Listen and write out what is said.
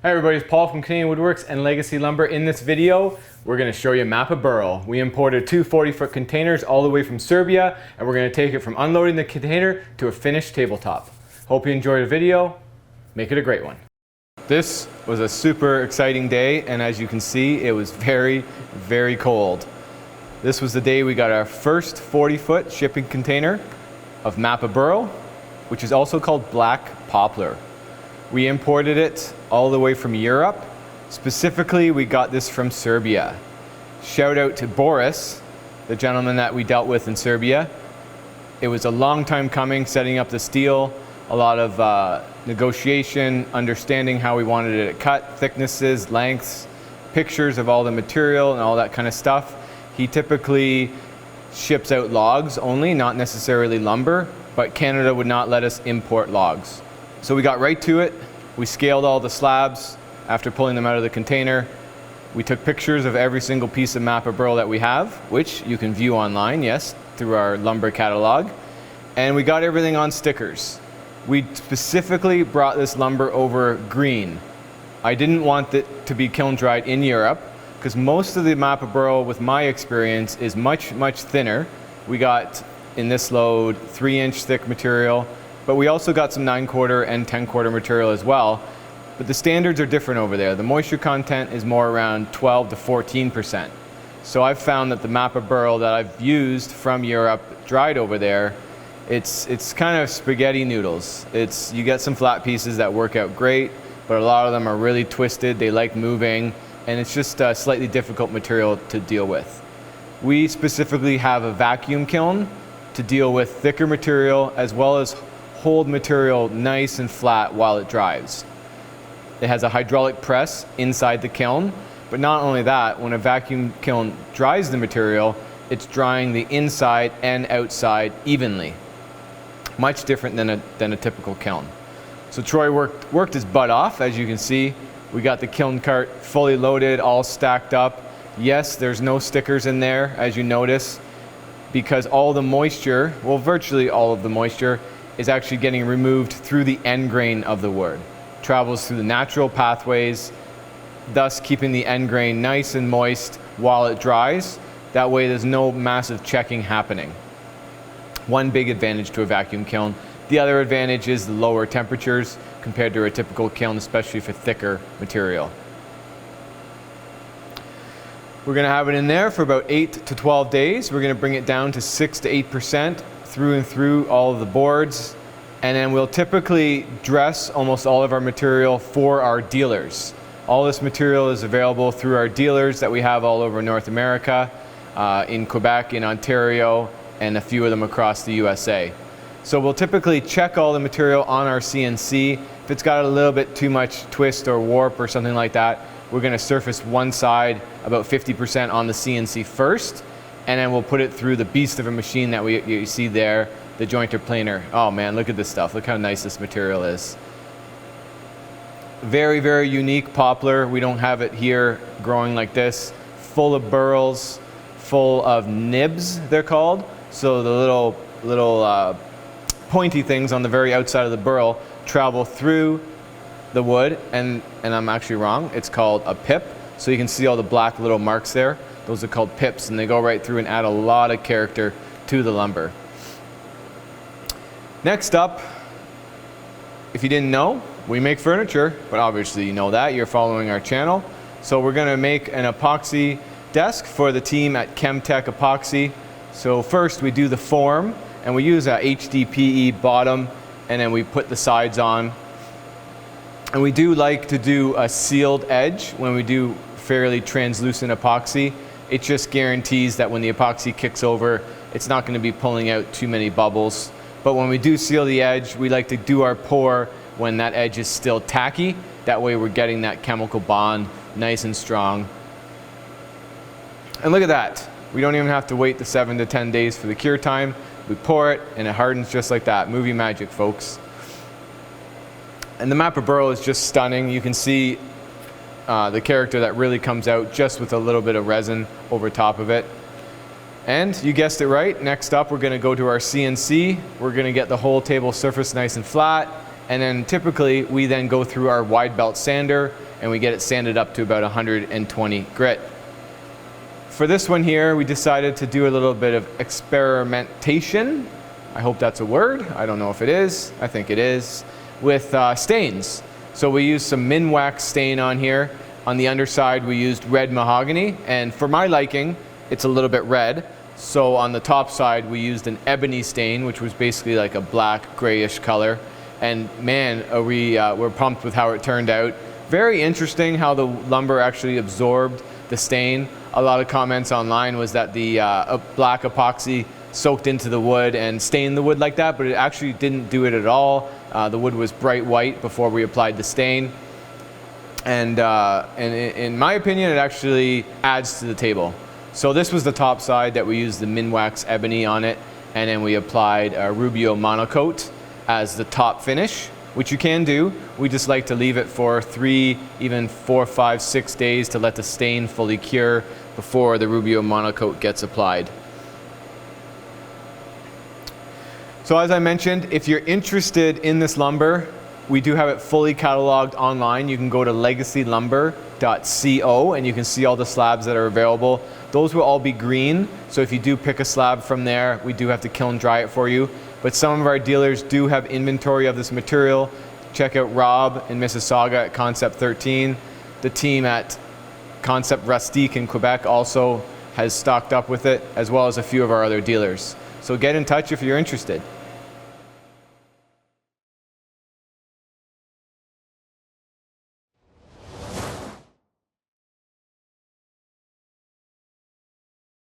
Hi everybody, it's Paul from Canadian Woodworks and Legacy Lumber. In this video, we're going to show you Mappa Burl. We imported two 40-foot containers all the way from Serbia, and we're going to take it from unloading the container to a finished tabletop. Hope you enjoyed the video. Make it a great one. This was a super exciting day, and as you can see, it was very, very cold. This was the day we got our first 40-foot shipping container of Mappa Burl, which is also called black poplar. We imported it all the way from Europe. Specifically, we got this from Serbia. Shout out to Boris, the gentleman that we dealt with in Serbia. It was a long time coming, setting up the steel, a lot of negotiation, understanding how we wanted it cut, thicknesses, lengths, pictures of all the material and all that kind of stuff. He typically ships out logs only, not necessarily lumber, but Canada would not let us import logs. So we got right to it. We scaled all the slabs after pulling them out of the container. We took pictures of every single piece of Mappa Burl that we have, which you can view online, yes, through our lumber catalog. And we got everything on stickers. We specifically brought this lumber over green. I didn't want it to be kiln dried in Europe because most of the Mappa Burl, with my experience, is much, much thinner. We got, in this load, 3-inch thick material. But we also got some 9/4 and 10/4 material as well. But the standards are different over there. The moisture content is more around 12 to 14%. So I've found that the Mappa Burl that I've used from Europe, dried over there, it's kind of spaghetti noodles. You get some flat pieces that work out great, but a lot of them are really twisted. They like moving, and it's just a slightly difficult material to deal with. We specifically have a vacuum kiln to deal with thicker material as well as hold material nice and flat while it dries. It has a hydraulic press inside the kiln, but not only that, when a vacuum kiln dries the material, it's drying the inside and outside evenly. Much different than a typical kiln. So Troy worked his butt off, as you can see. We got the kiln cart fully loaded, all stacked up. Yes, there's no stickers in there, as you notice, because all the moisture, well, virtually all of the moisture, is actually getting removed through the end grain of the wood. Travels through the natural pathways, thus keeping the end grain nice and moist while it dries. That way there's no massive checking happening. One big advantage to a vacuum kiln. The other advantage is the lower temperatures compared to a typical kiln, especially for thicker material. We're gonna have it in there for about 8 to 12 days. We're gonna bring it down to 6 to 8% through and through all of the boards. And then we'll typically dress almost all of our material for our dealers. All this material is available through our dealers that we have all over North America, in Quebec, in Ontario, and a few of them across the USA. So we'll typically check all the material on our CNC. If it's got a little bit too much twist or warp or something like that, we're gonna surface one side about 50% on the CNC first, and then we'll put it through the beast of a machine that you see there, the jointer planer. Oh man, look at this stuff. Look how nice this material is. Very, very unique poplar. We don't have it here growing like this. Full of burls, full of nibs, they're called. So the little pointy things on the very outside of the burl travel through the wood, and I'm actually wrong. It's called a pip. So you can see all the black little marks there. Those are called pips, and they go right through and add a lot of character to the lumber. Next up, if you didn't know, we make furniture, but obviously you know that, you're following our channel. So we're gonna make an epoxy desk for the team at Chemtech Epoxy. So first we do the form, and we use a HDPE bottom, and then we put the sides on. And we do like to do a sealed edge when we do fairly translucent epoxy. It just guarantees that when the epoxy kicks over, it's not going to be pulling out too many bubbles. But when we do seal the edge, we like to do our pour when that edge is still tacky. That way we're getting that chemical bond nice and strong. And look at that. We don't even have to wait the 7 to 10 days for the cure time. We pour it and it hardens just like that. Movie magic, folks. And the Mappa Burl is just stunning. You can see the character that really comes out just with a little bit of resin over top of it. And you guessed it right, next up we're going to go to our CNC. We're going to get the whole table surface nice and flat, And then typically we then go through our wide belt sander and we get it sanded up to about 120 grit. For this one here, we decided to do a little bit of experimentation. I hope that's a word. I don't know if it is. I think it is. With stains. So we used some Minwax stain on here. On the underside, we used red mahogany. And for my liking, it's a little bit red. So on the top side, we used an ebony stain, which was basically like a black, grayish color. And man, we're pumped with how it turned out. Very interesting how the lumber actually absorbed the stain. A lot of comments online was that the black epoxy soaked into the wood and stained the wood like that, but it actually didn't do it at all. The wood was bright white before we applied the stain. And in my opinion, it actually adds to the table. So this was the top side that we used the Minwax ebony on it, and then we applied a rubio monocoat as the top finish, which you can do. We just like to leave it for 3, even 4, 5, 6 days to let the stain fully cure before the rubio monocoat gets applied. So as I mentioned, if you're interested in this lumber, we do have it fully cataloged online. You can go to legacylumber.co and you can see all the slabs that are available. Those will all be green, so if you do pick a slab from there, we do have to kiln dry it for you. But some of our dealers do have inventory of this material. Check out Rob in Mississauga at Concept 13. The team at Concept Rustique in Quebec also has stocked up with it, as well as a few of our other dealers. So get in touch if you're interested.